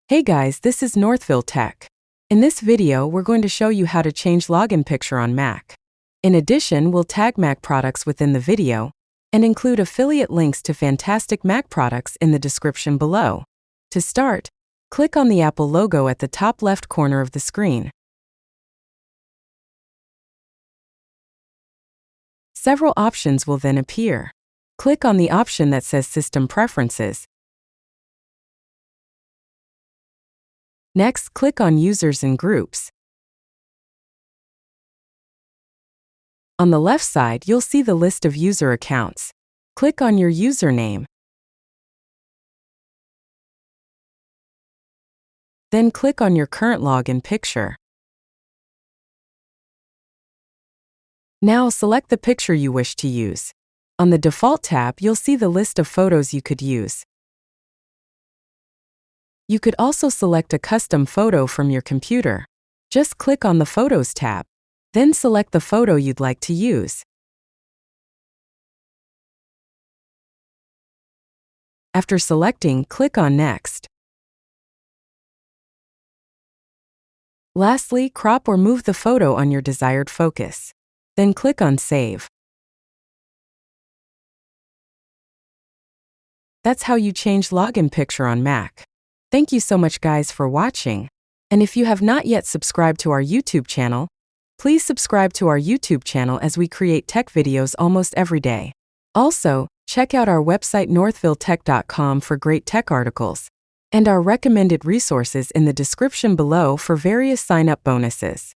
Hey guys, this is Northville Tech. In this video, we're going to show you how to change login picture on Mac. In addition, we'll tag Mac products within the video and include affiliate links to fantastic Mac products in the description below. To start, click on the Apple logo at the top left corner of the screen. Several options will then appear. Click on the option that says System Preferences. Next, click on Users and Groups. On the left side, you'll see the list of user accounts. Click on your username. Then click on your current login picture. Now select the picture you wish to use. On the Default tab, you'll see the list of photos you could use. You could also select a custom photo from your computer. Just click on the Photos tab. Then select the photo you'd like to use. After selecting, click on Next. Lastly, crop or move the photo on your desired focus. Then click on Save. That's how you change login picture on Mac. Thank you so much guys for watching. And if you have not yet subscribed to our YouTube channel, please subscribe to our YouTube channel as we create tech videos almost every day. Also, check out our website northvilletech.com for great tech articles, and our recommended resources in the description below for various sign-up bonuses.